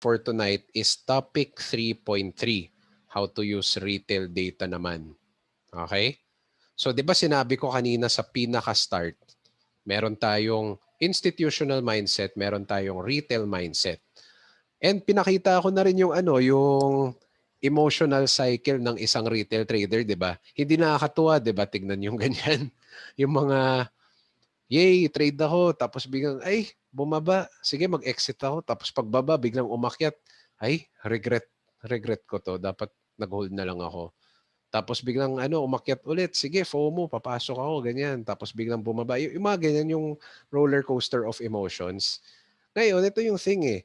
for tonight is topic 3.3, how to use retail data naman. Okay? So 'di ba sinabi ko kanina sa pinaka-start, meron tayong institutional mindset, meron tayong retail mindset. And pinakita ko na rin yung yung emotional cycle ng isang retail trader, 'di ba? Hindi nakakatuwa, 'di ba? Tignan yung ganyan. Yung mga yay, trade ako, tapos biglang ay bumaba. Sige, mag-exit ako, tapos pagbaba biglang umakyat. Ay, regret ko 'to. Dapat nag-hold na lang ako. Tapos biglang umakyat ulit. Sige, FOMO, papasok ako, ganyan. Tapos biglang bumaba. Yung mga ganyan yung roller coaster of emotions. Ngayon, ito yung thing eh.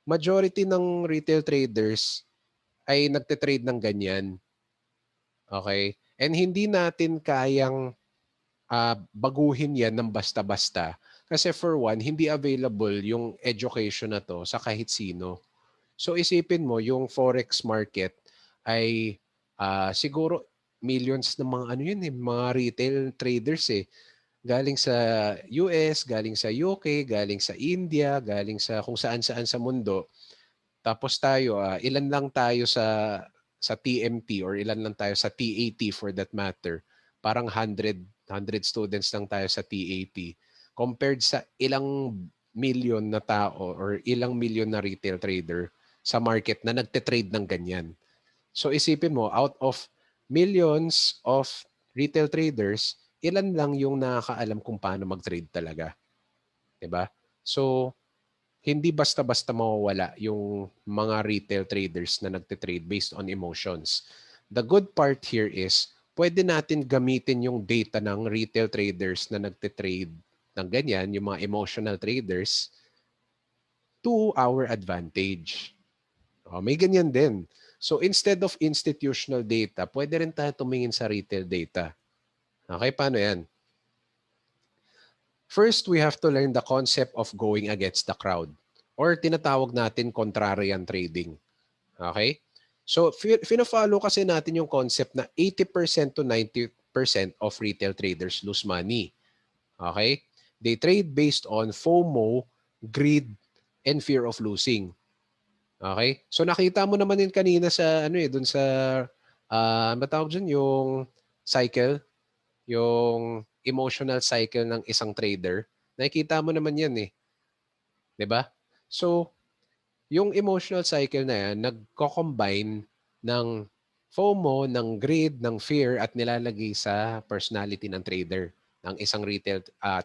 Majority ng retail traders ay nagte-trade ng ganyan. Okay? And hindi natin kayang baguhin yan ng basta-basta. Kasi for one, hindi available yung education na to sa kahit sino. So isipin mo, yung forex market ay siguro millions ng mga yun eh, mga retail traders eh. Galing sa US, galing sa UK, galing sa India, galing sa kung saan-saan sa mundo. Tapos tayo, ilan lang tayo sa TMT or ilan lang tayo sa TAT for that matter. Parang 100 students lang tayo sa TAT compared sa ilang million na tao or ilang million na retail trader sa market na nagte-trade ng ganyan. So isipin mo, out of millions of retail traders, ilan lang yung nakakaalam kung paano mag-trade talaga. 'Di ba? So hindi basta-basta mawawala yung mga retail traders na nagte-trade based on emotions. The good part here is pwede natin gamitin yung data ng retail traders na nagte-trade ng ganyan, yung mga emotional traders, to our advantage. May ganyan din. So instead of institutional data, pwede rin tayo tumingin sa retail data. Okay, paano yan? First, we have to learn the concept of going against the crowd or tinatawag natin contrarian trading. Okay? So, fina-follow kasi natin yung concept na 80% to 90% of retail traders lose money. Okay? They trade based on FOMO, greed, and fear of losing. Okay? So, nakita mo naman yun kanina sa, dun sa, ano tawag dyan, yung cycle, yung emotional cycle ng isang trader. Nakikita mo naman yan eh. 'Di ba? So, yung emotional cycle na yan, nagko-combine ng FOMO, ng greed, ng fear at nilalagay sa personality ng trader, ng isang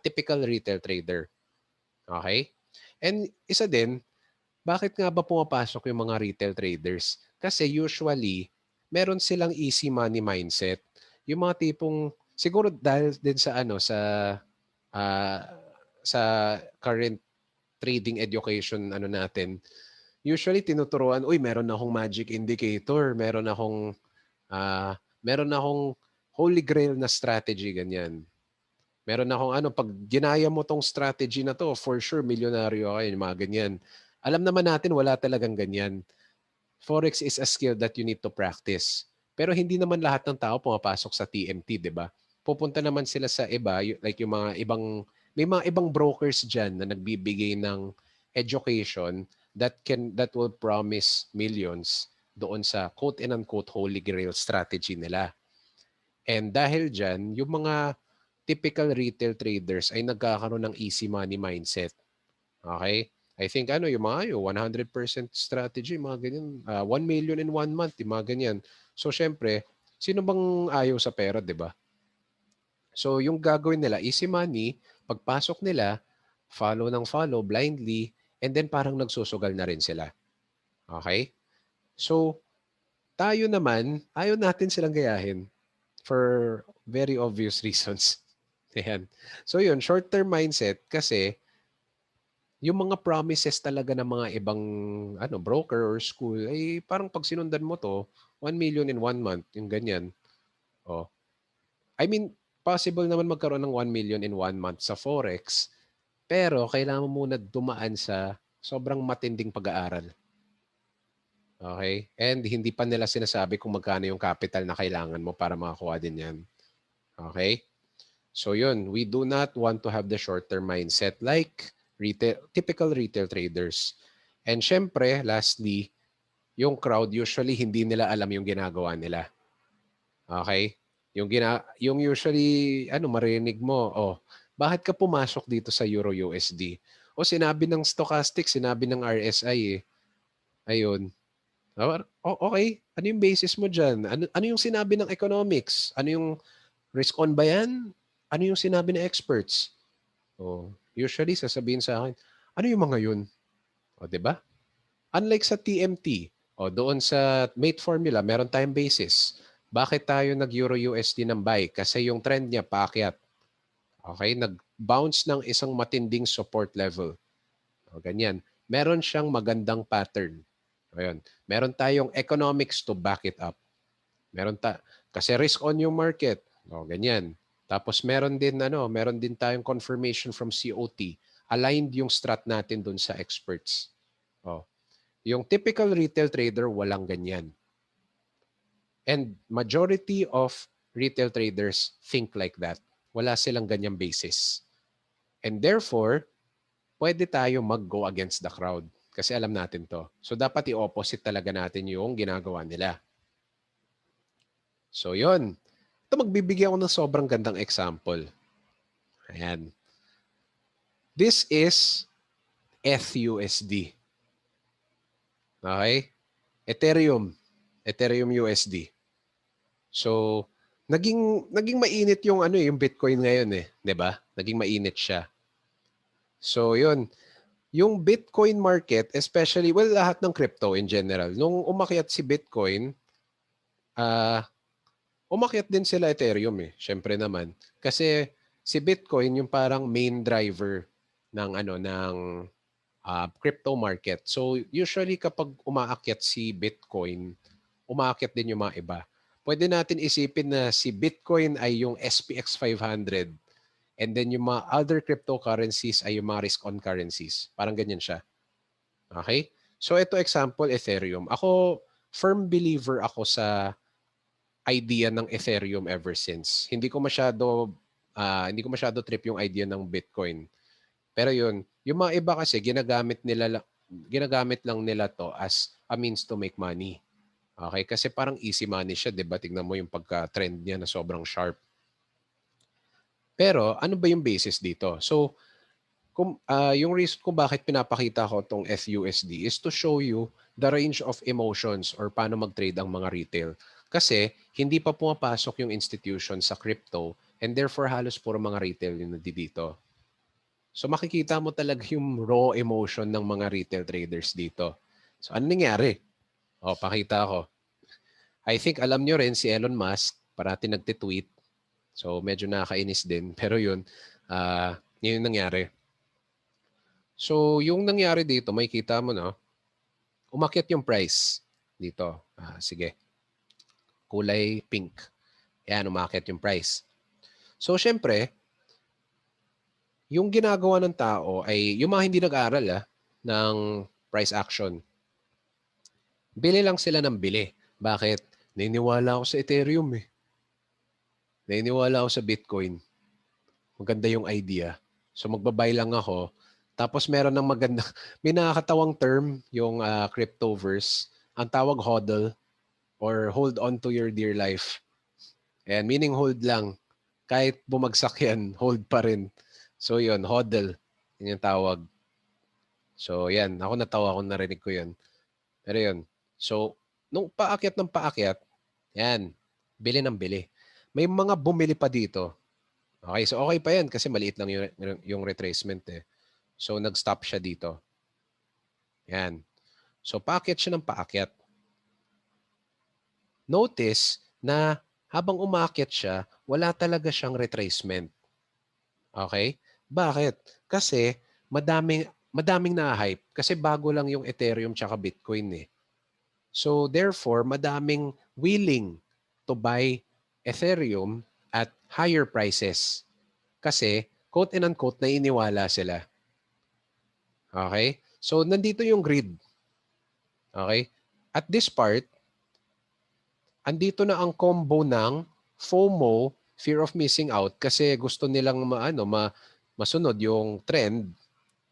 typical retail trader. Okay? And isa din, bakit nga ba pumapasok yung mga retail traders? Kasi usually, meron silang easy money mindset. Yung mga tipong, siguro dahil din sa ah, sa current trading education natin, usually tinuturuan, uy, meron akong magic indicator, meron akong holy grail na strategy, ganyan. Meron akong pag ginaya mo tong strategy na to, for sure, milyonaryo ka, yung mga ganyan. Alam naman natin, wala talagang ganyan. Forex is a skill that you need to practice. Pero hindi naman lahat ng tao pumapasok sa TMT, di ba? Pupunta naman sila sa iba, like yung mga ibang, may mga ibang brokers dyan na nagbibigay ng education that will promise millions doon sa quote and unquote holy grail strategy nila. And dahil dyan, yung mga typical retail traders ay nagkakaroon ng easy money mindset. Okay? I think yung mga 100% strategy, mga ganyan. 1 million in 1 month, yung mga ganyan. So, syempre, sino bang ayaw sa pera, di ba? So, yung gagawin nila, easy money, pagpasok nila, follow ng follow blindly, and then parang nagsusugal na rin sila. Okay? So, tayo naman, ayaw natin silang gayahin for very obvious reasons. Ayan. So, yun, short-term mindset kasi yung mga promises talaga ng mga ibang broker or school ay parang pag sinundan mo to, 1 million in 1 month, yung ganyan. Oh. I mean, possible naman magkaroon ng 1 million in 1 month sa Forex, pero kailangan mo muna dumaan sa sobrang matinding pag-aaral. Okay? And hindi pa nila sinasabi kung magkano yung capital na kailangan mo para makakuha din yan. Okay? So yun, we do not want to have the short-term mindset like typical retail traders. And syempre, lastly, yung crowd usually hindi nila alam yung ginagawa nila. Okay? Yung usually marinig mo, bakit ka pumasok dito sa Euro USD? O sinabi ng stochastic, sinabi ng RSI eh. Ayun. Okay, ano yung basis mo diyan? Ano yung sinabi ng economics? Ano yung risk on ba yan? Ano yung sinabi ng experts? Usually sasabihin sa akin, ano yung mga yun? 'Di ba? Unlike sa TMT, doon sa mate formula, meron tayong basis. Bakit tayo nag-Euro USD ng buy? Kasi yung trend niya paakyat. Okay? Nag-bounce ng isang matinding support level. Ganyan. Meron siyang magandang pattern. Ayun. Meron tayong economics to back it up. Kasi risk on yung market. Ganyan. Tapos meron din tayong confirmation from COT. Aligned yung strat natin dun sa experts. Yung typical retail trader, walang ganyan. And majority of retail traders think like that. Wala silang ganyang basis. And therefore, pwede tayo mag-go against the crowd. Kasi alam natin to. So dapat i-opposite talaga natin yung ginagawa nila. So yun. Ito magbibigay ako ng sobrang gandang example. Ayan. This is ETHUSD. Okay? Ethereum USD. So, naging mainit yung yung Bitcoin ngayon eh, 'di ba? Naging mainit siya. So, 'yun. Yung Bitcoin market, especially lahat ng crypto in general, nung umakyat si Bitcoin, umakyat din sila Ethereum eh, syempre naman. Kasi si Bitcoin yung parang main driver ng crypto market. So, usually kapag umaakyat si Bitcoin, umaakyat din yung mga iba. Pwede natin isipin na si Bitcoin ay yung SPX 500 and then yung mga other cryptocurrencies ay yung mga risk-on currencies. Parang ganyan siya. Okay? So ito example, Ethereum. Ako, firm believer ako sa idea ng Ethereum ever since. Hindi ko masyado trip yung idea ng Bitcoin. Pero yun, yung mga iba kasi ginagamit lang nila to as a means to make money. Okay? Kasi parang easy money siya, 'di ba? Tingnan mo yung pagka-trend niya na sobrang sharp. Pero ano ba yung basis dito? So, yung reason kung bakit pinapakita ko tong FUSD is to show you the range of emotions or paano mag-trade ang mga retail. Kasi hindi pa pumapasok yung institution sa crypto and therefore halos puro mga retail yung nandito. So makikita mo talaga yung raw emotion ng mga retail traders dito. So ano nangyari? Pakita ko. I think alam nyo rin si Elon Musk, parati nagtitweet. So medyo nakakainis din. Pero yun yung nangyari. So yung nangyari dito, makikita mo umakyat yung price dito. Sige. Kulay pink. Yan, umakyat yung price. So syempre, yung ginagawa ng tao ay yung mga hindi nag-aral ng price action. Bili lang sila ng bili. Bakit? Naniniwala ako sa Ethereum eh. Naniniwala ako sa Bitcoin. Maganda yung idea. So magbabay lang ako. Tapos meron ng maganda, may nakakatawang term yung cryptoverse. Ang tawag hodl or hold on to your dear life. Ayan, meaning hold lang. Kahit bumagsak yan, hold pa rin. So yun, hodl. Yun yung tawag. So yan, ako natawa kung narinig ko yun. Pero yun. So, nung paakyat ng paakyat, yan, bili ng bili. May mga bumili pa dito. Okay, so okay pa yan kasi maliit lang yung retracement eh. So, nag-stop siya dito. Yan. So, paakyat siya ng paakyat. Notice na habang umakyat siya, wala talaga siyang retracement. Okay? Bakit? Kasi madaming na-hype. Kasi bago lang yung Ethereum tsaka Bitcoin eh. So therefore, madaming willing to buy Ethereum at higher prices. Kasi, quote and unquote, nainiwala sila. Okay? So nandito yung greed. Okay? At this part, andito na ang combo ng FOMO, fear of missing out, kasi gusto nilang masunod yung trend,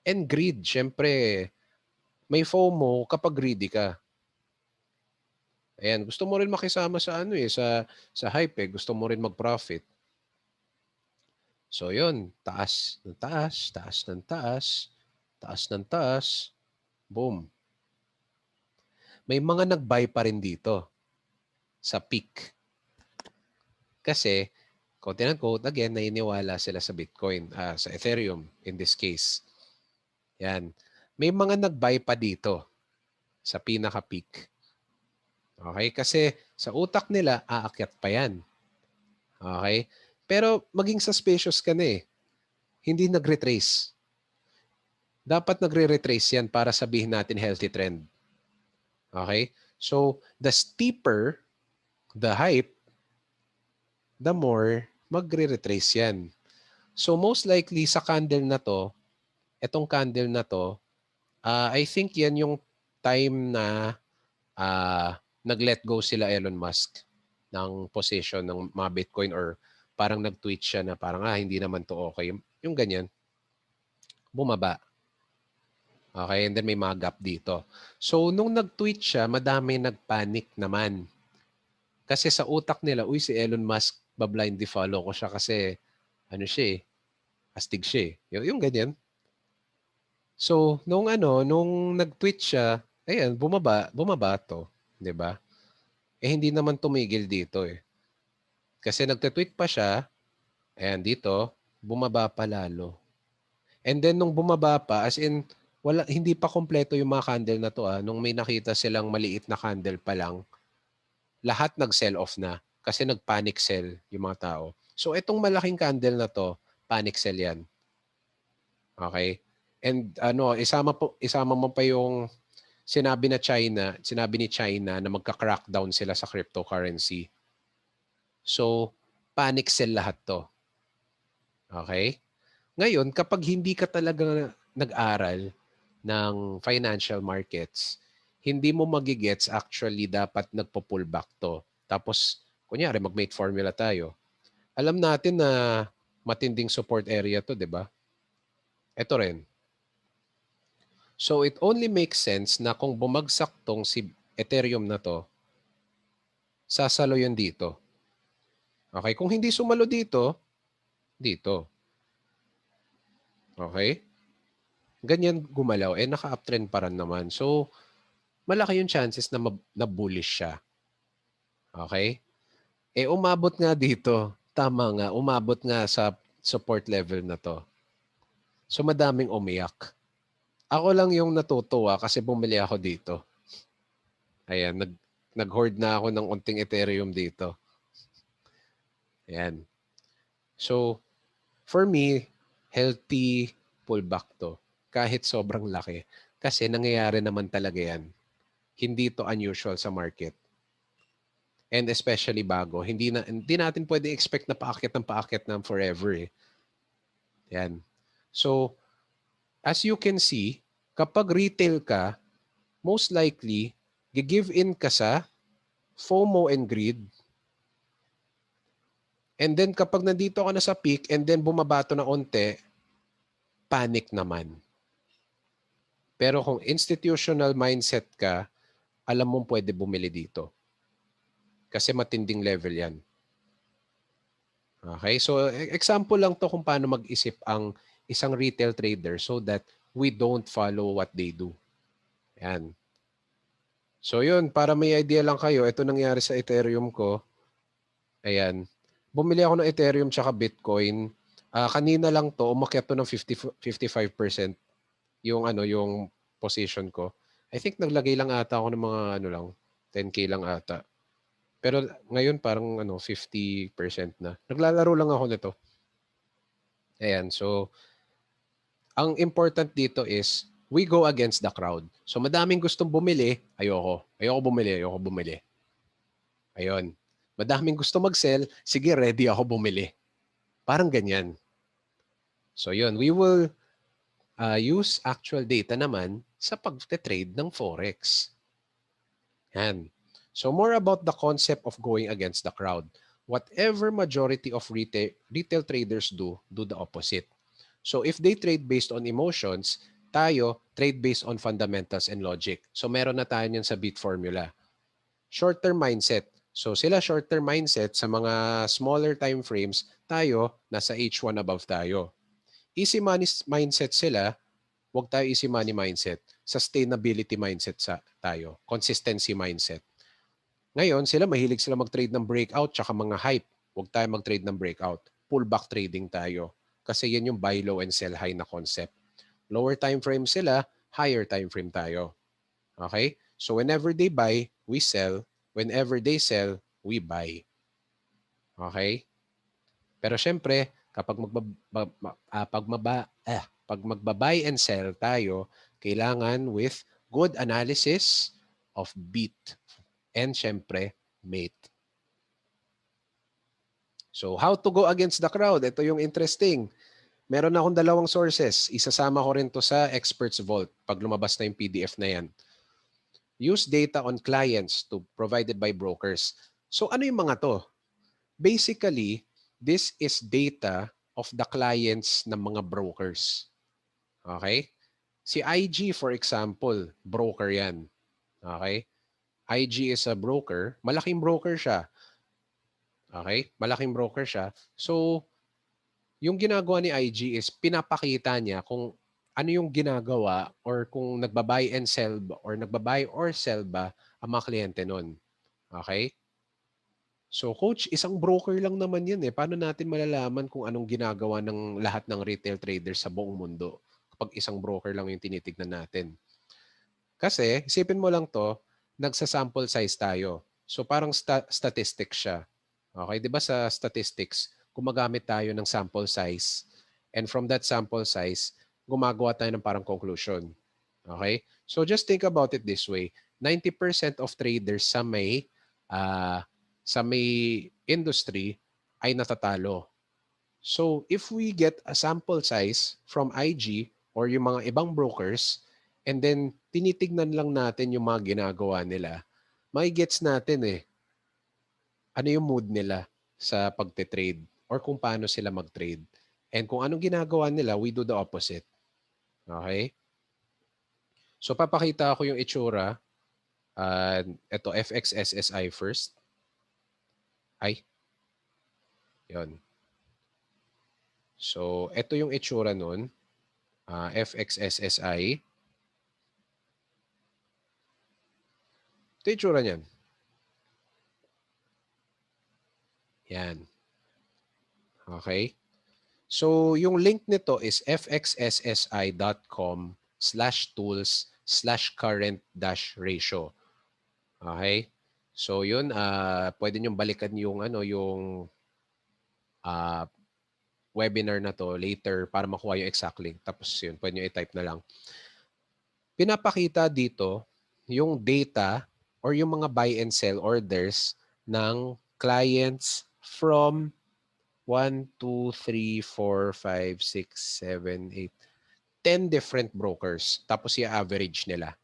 and greed. Syempre, May FOMO kapag greedy ka. Ayan, gusto mo rin makisama sa ano eh, sa hype eh. Gusto mo rin mag-profit. So yun, taas ng taas, taas ng taas, taas ng taas, boom. May mga nag-buy pa rin dito sa peak. Kasi, quote and quote, again, naniniwala sila sa Bitcoin, sa Ethereum in this case. Yan. May mga nag-buy pa dito sa pinaka-peak. Okay? Kasi sa utak nila, aakyat pa yan. Okay? Pero maging suspicious ka na eh. Hindi nag-retrace. Dapat nagre-retrace yan para sabihin natin healthy trend. Okay? So, the steeper the hype, the more magre-retrace yan. So, most likely sa candle na to, etong candle na to, I think yan yung time na nag-let go sila Elon Musk ng position ng mga Bitcoin or parang nag-tweet siya na parang hindi naman to okay. Yung ganyan, bumaba. Okay, and then may mga gap dito. So, nung nag-tweet siya, madami nag-panic naman. Kasi sa utak nila, uy, si Elon Musk, ba-blindly follow ko siya kasi, ano siya eh, astig siya eh. Yung ganyan. So, nung nag-tweet siya, ayan, bumaba to. 'Di ba? Eh, hindi naman tumigil dito eh. Kasi nagte-tweet pa siya, ayan dito, bumaba pa lalo. And then nung bumaba pa, as in, hindi pa kompleto yung mga candle na to nung may nakita silang maliit na candle pa lang, lahat nag-sell off na kasi nag-panic sell yung mga tao. So itong malaking candle na to, panic sell yan. Okay? And isama mo pa yung sinabi ni China na magka-crackdown sila sa cryptocurrency. So panic sell lahat to. Okay? Ngayon, kapag hindi ka talaga nag-aral ng financial markets, hindi mo magigets actually dapat nagpo-pullback to. Tapos, kunyari, mag-mate formula tayo. Alam natin na matinding support area to, di ba? Ito rin. So, it only makes sense na kung bumagsak tong si Ethereum na to, sasalo yun dito. Okay? Kung hindi sumalo dito, dito. Okay? Ganyan gumalaw. Eh, naka-uptrend pa rin naman. So, malaki yung chances na bullish siya. Okay? Eh, umabot nga dito. Tama nga, umabot nga sa support level na to. So, madaming umiyak. Ako lang yung natutuwa kasi bumili ako dito. Ayan, nag-hoard na ako ng unting Ethereum dito. Ayan. So, for me, healthy pullback to. Kahit sobrang laki. Kasi nangyayari naman talaga yan. Hindi to unusual sa market. And especially bago. Hindi natin pwede expect na paakyat ng forever eh. Yan. So, as you can see, kapag retail ka, most likely, give in ka sa FOMO and greed. And then kapag nandito ka na sa peak and then bumabato na onte, panic naman. Pero kung institutional mindset ka, alam mong pwede bumili dito. Kasi matinding level yan. Okay? So, example lang to kung paano mag-isip ang isang retail trader so that we don't follow what they do. Yan. So, yun. Para may idea lang kayo, ito nangyari sa Ethereum ko. Ayan. Bumili ako ng Ethereum tsaka Bitcoin. Kanina lang to, umakyat to ng 55% yung position ko. I think naglagay lang ata ako ng mga 10K lang ata. Pero ngayon parang 50% na. Naglalaro lang ako nito. Ayan, so ang important dito is we go against the crowd. So madaming gustong bumili, ayoko bumili. Ayun. Madaming gusto mag-sell, sige ready ako bumili. Parang ganyan. So yun, we will use actual data naman sa pag-trade ng Forex. Yan. So more about the concept of going against the crowd. Whatever majority of retail traders do the opposite. So if they trade based on emotions, tayo Trade based on fundamentals and logic. So meron na tayo yan sa beat formula. Short-term mindset. So sila short-term mindset sa mga smaller time frames, tayo nasa H1 above tayo. Easy money mindset sila, huwag tayo easy money mindset. Sustainability mindset tayo. Consistency mindset. Ngayon, mahilig sila mag-trade ng breakout tsaka mga hype. Huwag tayo mag-trade ng breakout. Pullback trading tayo. Kasi yan yung buy low and sell high na concept. Lower time frame sila, higher time frame tayo. Okay? So whenever they buy, we sell. Whenever they sell, we buy. Okay? Pero syempre, kapag magba-buy and sell tayo, kailangan with good analysis of beat and syempre, mate. So how to go against the crowd? Ito yung interesting. Meron akong dalawang sources. Isasama ko rin to sa Experts Vault pag lumabas na yung PDF na yan. Use data on clients provided by brokers. So ano yung mga to? Basically, this is data of the clients ng mga brokers. Okay? Si IG, for example, broker yan. Okay? IG is a broker. Malaking broker siya. Okay? Malaking broker siya. So, yung ginagawa ni IG is pinapakita niya kung ano yung ginagawa or kung nagbabuy and sell or nagbabuy or sell ba ang mga kliyente nun. Okay? So coach, isang broker lang naman yan eh. Paano natin malalaman kung anong ginagawa ng lahat ng retail traders sa buong mundo kapag isang broker lang yung tinitignan natin? Kasi, isipin mo lang to, nagsa-sample size tayo. So parang statistics siya. Okay, di ba sa statistics, gumagamit tayo ng sample size and from that sample size, gumagawa tayo ng parang conclusion. Okay? So just think about it this way. 90% of traders sa may industry ay natatalo. So if we get a sample size from IG or yung mga ibang brokers and then tinitignan lang natin yung mga ginagawa nila, may-gets natin ano yung mood nila sa pagte-trade or kung paano sila mag-trade. And kung anong ginagawa nila, we do the opposite. Okay? So papakita ko yung itsura. Ito, FXSSI first. Ay. Yun. So ito yung itsura nun. FXSSI. Ito yung itsura niyan. Yan. Okay? So yung link nito is fxssi.com/tools/current-ratio. Okay? So yun, pwede nyo balikan yung webinar na to later para makuha yung exact link. Tapos yun, pwede nyo i-type na lang. Pinapakita dito yung data or yung mga buy and sell orders ng clients from 1, 2, 3, 4, 5, 6, 7, 8, 10 different brokers. Tapos i-average nila.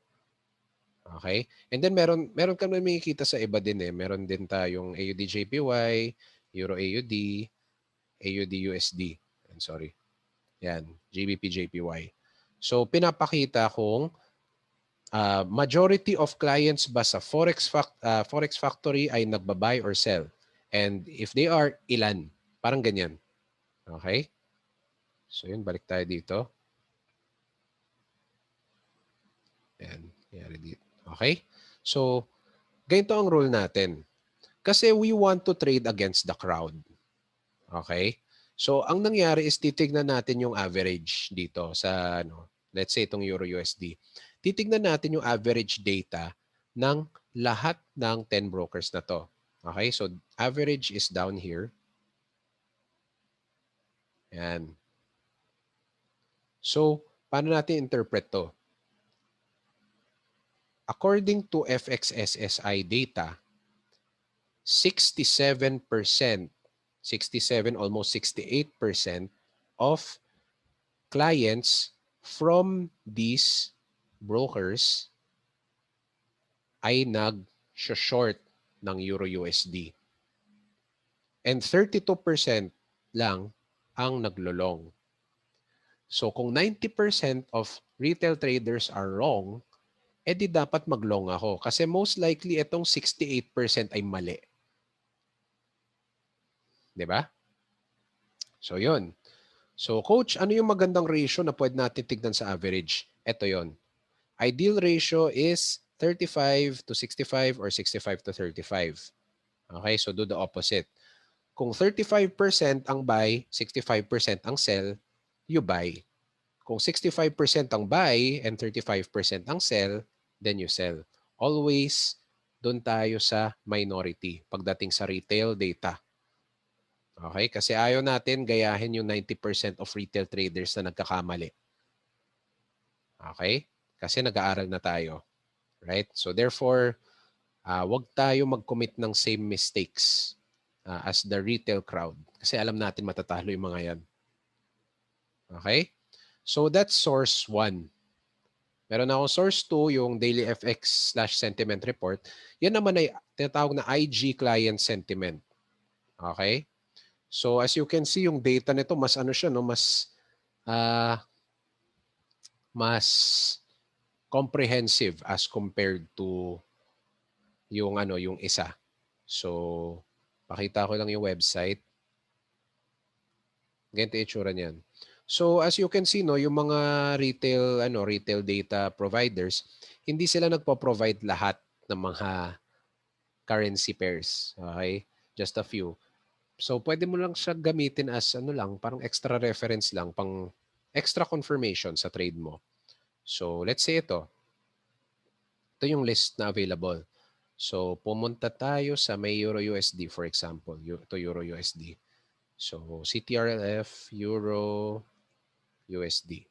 Okay? And then meron kami makikita sa iba din Meron din tayong AUD-JPY, Euro-AUD, AUD-USD. Sorry. Yan, GBP-JPY. So pinapakita kung majority of clients ba sa Forex Factory ay nagbabuy or sell. And if they are, ilan? Parang ganyan. Okay? So yun, balik tayo dito. Yan, yari dito. Okay? So, ganito ang rule natin. Kasi we want to trade against the crowd. Okay? So, ang nangyari is titignan natin yung average dito sa, let's say itong Euro-USD. Titignan natin yung average data ng lahat ng 10 brokers na to. Okay? So, average is down here. Yan. So, paano natin interpret to? According to FXSSI data, 67%, 67, almost 68% of clients from these brokers ay nag-short ng Euro-USD. And 32% lang ang naglolong. So kung 90% of retail traders are wrong, edi dapat mag-long ako. Kasi most likely itong 68% ay mali. 'Di ba? So yun. So coach, ano yung magandang ratio na pwede natin tignan sa average? Ito yon. Ideal ratio is 35 to 65 or 65 to 35. Okay, so do the opposite. Kung 35% ang buy, 65% ang sell, you buy. Kung 65% ang buy and 35% ang sell, then you sell. Always doon tayo sa minority pagdating sa retail data. Okay? Kasi ayaw natin gayahin yung 90% of retail traders na nagkakamali. Okay? Kasi nag-aaral na tayo. Right? So therefore, wag tayo mag-commit ng same mistakes as the retail crowd. Kasi alam natin matatalo yung mga yan. Okay? So that's source 1. Meron akong source 2, yung Daily FX/Sentiment Report. Yan naman ay tinatawag na IG Client Sentiment. Okay? So as you can see, yung data nito mas ano siya, no, mas comprehensive as compared to yung yung isa. So pakita ko lang yung website. Ganito yung itsura niyan. So as you can see, no, yung mga retail data providers, hindi sila nagpo-provide lahat ng mga currency pairs. Okay? Just a few. So pwede mo lang siya gamitin as parang extra reference lang, pang extra confirmation sa trade mo. So let's say ito. Ito yung list na available. So pumunta tayo sa may Euro USD, for example. Ito Euro USD. So CTRLF, Euro USD.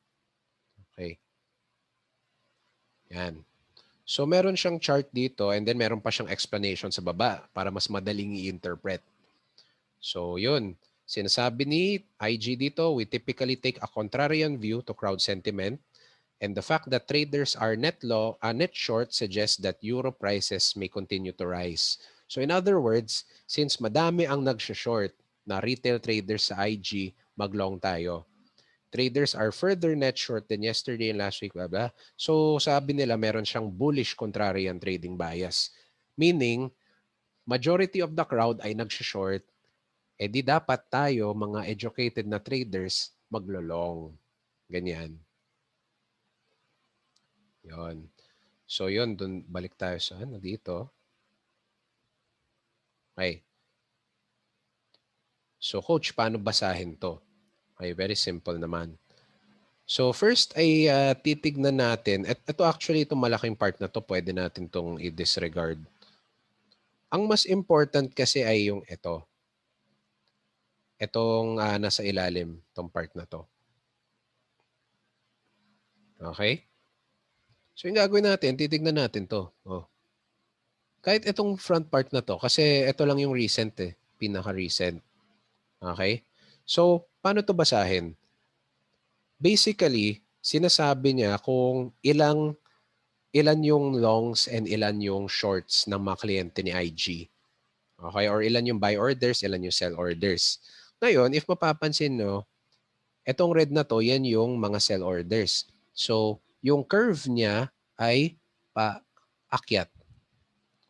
Okay. Yan. So meron siyang chart dito and then meron pa siyang explanation sa baba para mas madaling i-interpret. So yun, sinasabi ni IG dito, we typically take a contrarian view to crowd sentiment, and the fact that traders are net short suggests that euro prices may continue to rise. So in other words, since madami ang nag-short na retail traders sa IG, mag-long tayo. Traders are further net short than yesterday and last week, blah, blah. So sabi nila meron siyang bullish contrarian trading bias. Meaning, majority of the crowd ay nag-short, di dapat tayo, mga educated na traders, maglo-long. Ganyan. Yon. So yun, dun balik tayo sa dito. Okay. So coach, paano basahin to? Okay, very simple naman. So first ay titignan natin, ito actually itong malaking part na to, pwede natin tong i-disregard. Ang mas important kasi ay yung ito. Itong nasa ilalim, itong part na to. Okay? So yung gagawin natin, titignan natin to. Oh. Kahit itong front part na to, kasi ito lang yung recent pinaka-recent. Okay? So, paano to basahin? Basically, sinasabi niya kung ilan yung longs and ilan yung shorts ng mga kliyente ni IG. Okay? Or ilan yung buy orders, ilan yung sell orders. Ngayon, if mapapansin no, etong red na to, yan yung mga sell orders. So, yung curve niya ay paakyat.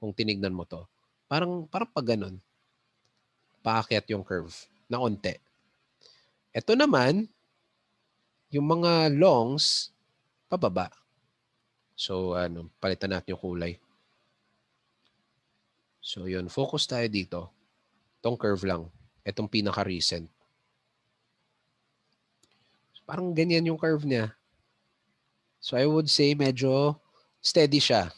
Kung tinignan mo to. Parang pag ganun. Paakyat yung curve na onte. Ito naman, yung mga longs, pababa. So, palitan natin yung kulay. So, yun. Focus tayo dito. Itong curve lang. Itong pinaka-recent. Parang ganyan yung curve niya. So, I would say medyo steady siya.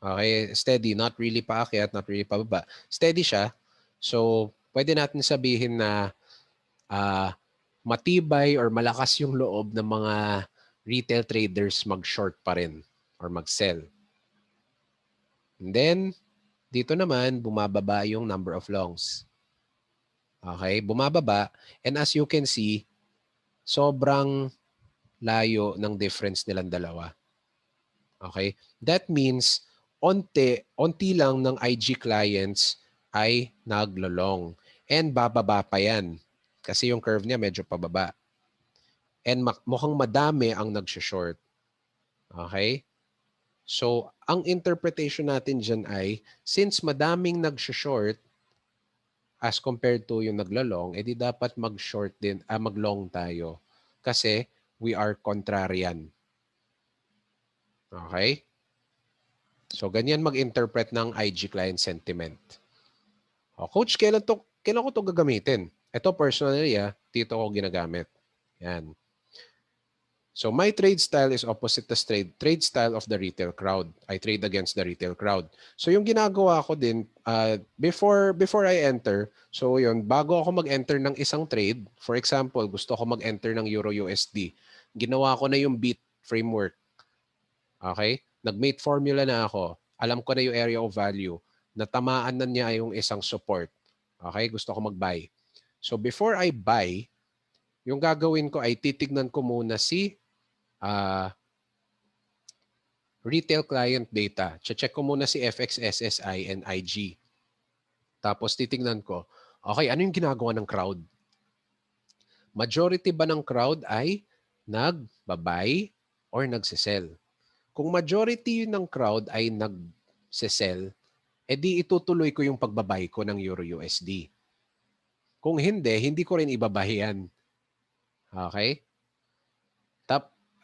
Okay? Steady. Not really paakyat, not really pababa. Steady siya. So, pwede natin sabihin na matibay or malakas yung loob ng mga retail traders mag-short pa rin or mag-sell. And then, dito naman, bumababa yung number of longs. Okay? Bumababa. And as you can see, sobrang layo ng difference nilang dalawa. Okay? That means, onti lang ng IG clients ay naglo-long. And bababa pa yan. Kasi yung curve niya medyo pababa. and mukhang madami ang nag-short. Okay? So, ang interpretation natin dyan ay, since madaming nag-short as compared to yung naglalong, edi dapat mag-short din, mag-long tayo. Kasi we are contrarian. Okay? So, ganyan mag-interpret ng IG client sentiment. O, Coach, kailan ko to gagamitin? Ito personally, dito ko ginagamit. Yan. So my trade style is opposite the trade style of the retail crowd. I trade against the retail crowd. So yung ginagawa ko din, before I enter, so yun, bago ako mag-enter ng isang trade, for example, gusto ko mag-enter ng Euro USD, ginawa ko na yung beat framework. Okay? Nag-mate formula na ako. Alam ko na yung area of value. Natamaan na niya yung isang support. Okay? Gusto ko mag-buy. So before I buy, yung gagawin ko ay titignan ko muna si retail client data. Check ko muna si FX, SSI, and IG. Tapos titignan ko, okay, ano yung ginagawa ng crowd? Majority ba ng crowd ay nag-buy or nagsisell? Kung majority ng crowd ay nagsisell, edi itutuloy ko yung pagbabay ko ng Euro USD. Kung hindi ko rin ibabahiyan. Okay?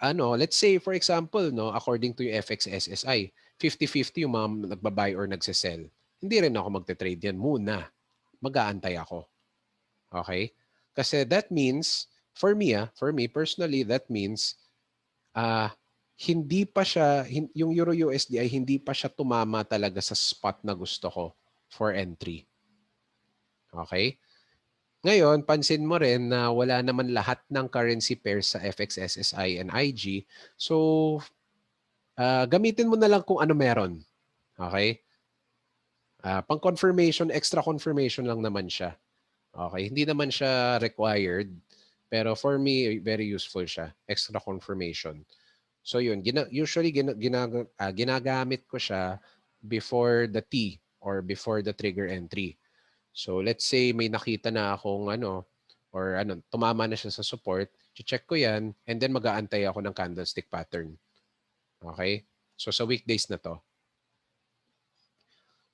Let's say for example, no, according to yung FX SSI, 50-50 yung mga nagbabuy or nagsisell. Hindi rin ako magte-trade yan muna. Mag-aantay ako. Okay? Kasi that means, for me personally, that means hindi pa siya, yung Euro USD ay hindi pa siya tumama talaga sa spot na gusto ko for entry. Okay? Ngayon, pansin mo rin na wala naman lahat ng currency pairs sa FX, SSI, and IG. So, gamitin mo na lang kung ano meron. Okay? Pang-confirmation, extra confirmation lang naman siya. Okay? Hindi naman siya required. Pero for me, very useful siya. Extra confirmation. So yun, usually ginagamit ko siya before the T or before the trigger entry. So let's say may nakita na akong tumama na siya sa support, check ko yan, and then mag-aantay ako ng candlestick pattern. Okay? So sa weekdays na to.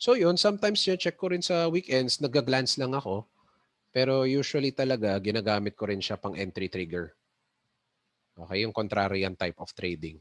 So yun, sometimes check ko rin sa weekends, nag-glance lang ako. Pero usually talaga, ginagamit ko rin siya pang entry trigger. Okay? Yung contrarian type of trading.